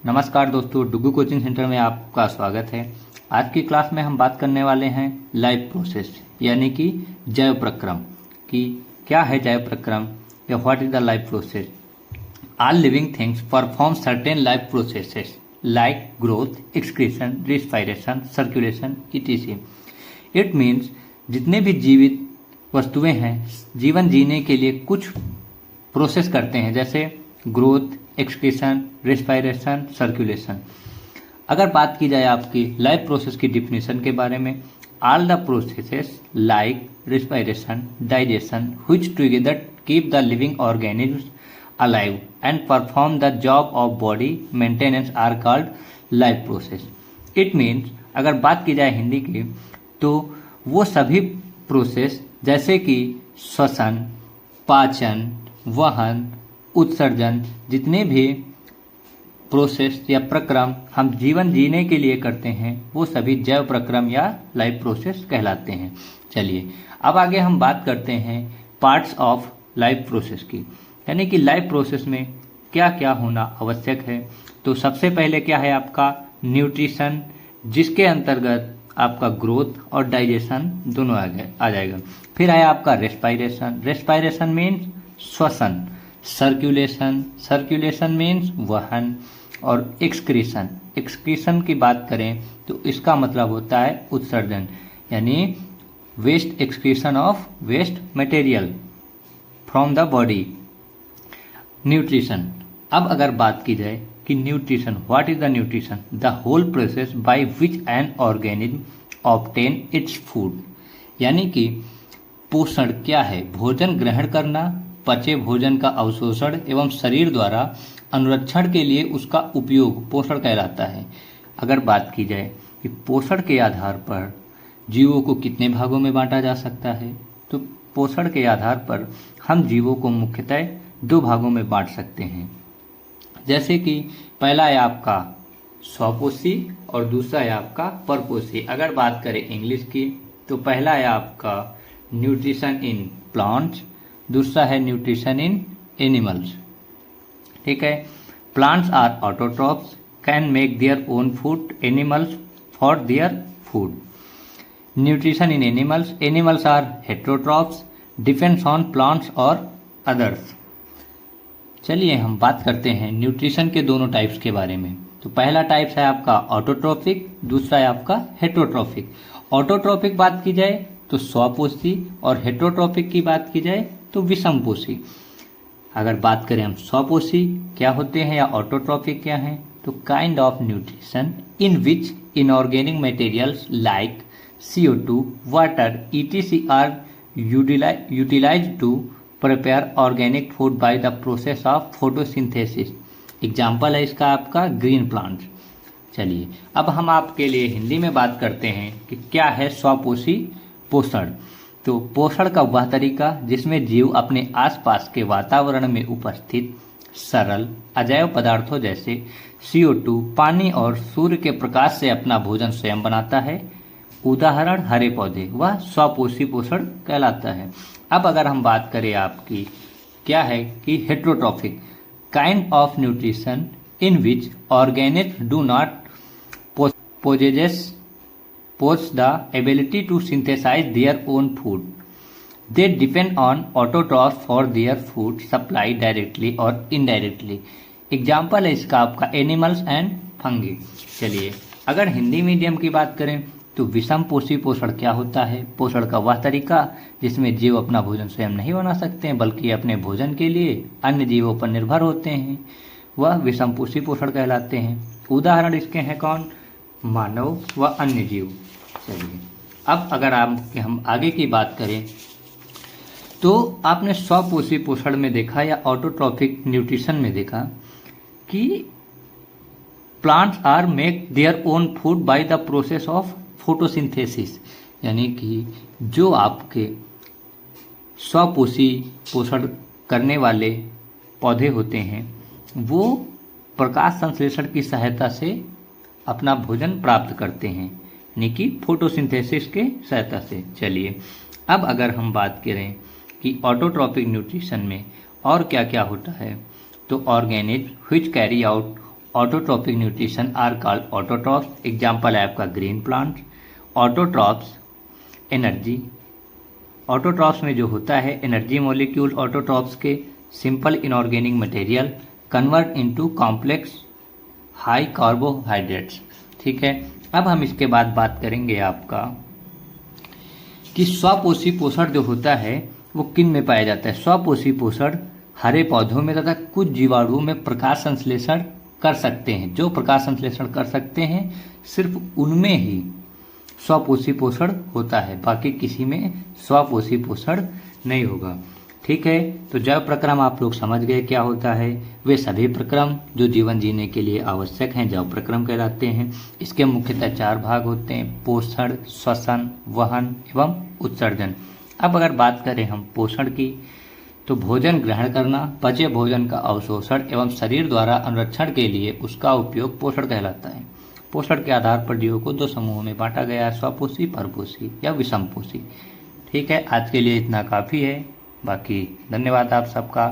नमस्कार दोस्तों, डुगू coaching centre में आपका स्वागत है। आज की क्लास में हम बात करने वाले हैं लाइफ प्रोसेस यानी कि जैव प्रक्रम कि क्या है जैव प्रक्रम या what is the life process. All living things perform certain life processes like growth, excretion, respiration, circulation etc.. It means जितने भी जीवित वस्तुएं हैं जीवन जीने के लिए कुछ प्रोसेस करते हैं, जैसे ग्रोथ, एक्सक्रीशन, रेस्पिरेशन, सर्कुलेशन। अगर बात की जाए आपकी लाइफ प्रोसेस की डिफिनेशन के बारे में, all the processes like respiration, digestion which together keep the living organism alive and perform the job of body maintenance are called life process. It means अगर बात की जाए हिंदी की तो वो सभी प्रोसेस जैसे कि श्वसन, पाचन, वहन, उत्सर्जन, जितने भी प्रोसेस या प्रक्रम हम जीवन जीने के लिए करते हैं वो सभी जैव प्रक्रम या लाइफ प्रोसेस कहलाते हैं। चलिए अब आगे हम बात करते हैं पार्ट्स ऑफ लाइफ प्रोसेस की, यानी कि लाइफ प्रोसेस में क्या क्या होना आवश्यक है। तो सबसे पहले क्या है आपका न्यूट्रिशन, जिसके अंतर्गत आपका ग्रोथ और डाइजेशन दोनों आ जाएगा। फिर आया आपका रेस्पिरेशन, रेस्पिरेशन मीन्स श्वसन, सर्कुलेशन, सर्कुलेशन मीन्स वहन, और एक्सक्रीशन, एक्सक्रीशन की बात करें तो इसका मतलब होता है उत्सर्जन, यानी waste excretion of waste material from the body. Nutrition, अब अगर बात की जाए कि nutrition, what is the nutrition, the whole process by which an organism obtain its food, यानी कि पोषण क्या है, भोजन ग्रहण करना, पचे भोजन का अवशोषण एवं शरीर द्वारा अनुरक्षण के लिए उसका उपयोग पोषण कहलाता है। अगर बात की जाए कि पोषण के आधार पर जीवों को कितने भागों में बांटा जा सकता है, तो पोषण के आधार पर हम जीवों को मुख्यतः दो भागों में बांट सकते हैं। जैसे कि पहला है आपका स्वपोषी और दूसरा है आपका परपोषी। अगर बात करें इंग्लिश की तो पहला है आपका न्यूट्रिशन इन प्लांट्स, दूसरा है न्यूट्रिशन इन एनिमल्स। ठीक है, plants are autotrophs, can make their own food, animals for their food. Nutrition in animals, animals are heterotrophs, depends on plants और अदर्स। चलिए हम बात करते हैं न्यूट्रिशन के दोनों टाइप्स के बारे में। तो पहला टाइप्स है आपका ऑटोट्रॉपिक, दूसरा है आपका हेटेरोट्रॉपिक। ऑटोट्रॉपिक बात की जाए तो स्वपोषी और हेटेरोट्रॉपिक की बात की जाए तो विषमपोषी। अगर बात करें हम स्वपोषी क्या होते हैं या ऑटोट्रॉपिक क्या हैं, तो kind of nutrition in which inorganic materials like CO2, water etc are utilized to prepare organic food by the process of photosynthesis. Example है इसका आपका ग्रीन प्लांट। चलिए अब हम आपके लिए हिंदी में बात करते हैं कि क्या है स्वपोषी पोषण। तो पोषण का वह तरीका जिसमें जीव अपने आसपास के वातावरण में उपस्थित सरल अजैव पदार्थों जैसे CO2, पानी और सूर्य के प्रकाश से अपना भोजन स्वयं बनाता है, उदाहरण हरे पौधे, वह स्वपोषी पोषण कहलाता है। अब अगर हम बात करें आपकी क्या है कि heterotrophic, kind of nutrition in which organism do not possess the ability to synthesize their own food. They depend on autotrophs for their food supply directly or indirectly. Example है इसका आपका एनिमल्स एंड फंगी। चलिए अगर Hindi medium की बात करें तो विषम पोषी पोषण क्या होता है, पोषण का वह तरीका जिसमें जीव अपना भोजन स्वयं नहीं बना सकते हैं बल्कि अपने भोजन के लिए अन्य जीवों पर निर्भर होते हैं, वह विषम पोषी पोषण कहलाते हैं। उदाहरण इसके हैं कौन, मानव व अन्य जीव। चलिए अब अगर हम आगे की बात करें तो आपने स्वपोषी पोषण में देखा या ऑटोट्रॉपिक न्यूट्रिशन में देखा कि plants are make their own food by the process of photosynthesis, यानी कि जो आपके स्वपोषी पोषण करने वाले पौधे होते हैं वो प्रकाश संश्लेषण की सहायता से अपना भोजन प्राप्त करते हैं, यानी कि फोटोसिंथेसिस के सहायता से। चलिए अब अगर हम बात करें कि ऑटोट्रॉपिक न्यूट्रिशन में और क्या क्या होता है, तो organism which carry out autotrophic nutrition are called autotrophs. Example है आपका green plant. Autotrophs energy, autotrophs में जो होता है एनर्जी मॉलिक्यूल ऑटोट्रॉप्स के simple inorganic material convert into complex high carbohydrates. ठीक है, अब हम इसके बाद बात करेंगे आपका कि स्वपोषी पोषण जो होता है वो किन में पाया जाता है। स्वपोषी पोषण हरे पौधों में तथा कुछ जीवाणुओं में प्रकाश संश्लेषण कर सकते हैं। जो प्रकाश संश्लेषण कर सकते हैं सिर्फ उनमें ही स्वपोषी पोषण होता है, बाकी किसी में स्वपोषी पोषण नहीं होगा। ठीक है, तो जैव प्रक्रम आप लोग समझ गए क्या होता है। वे सभी प्रक्रम जो जीवन जीने के लिए आवश्यक हैं जैव प्रक्रम कहलाते हैं। इसके मुख्यतः 4 भाग होते हैं, पोषण, श्वसन, वहन एवं उत्सर्जन। अब अगर बात करें हम पोषण की, तो भोजन ग्रहण करना, पचे भोजन का अवशोषण एवं शरीर द्वारा अनुरक्षण के लिए उसका उपयोग पोषण कहलाता है। पोषण के आधार पर जीवों को 2 समूहों में बांटा गया है, स्वपोषी, परपोषी या विषमपोषी। ठीक है, आज के लिए इतना काफ़ी है। बाकी धन्यवाद आप सबका।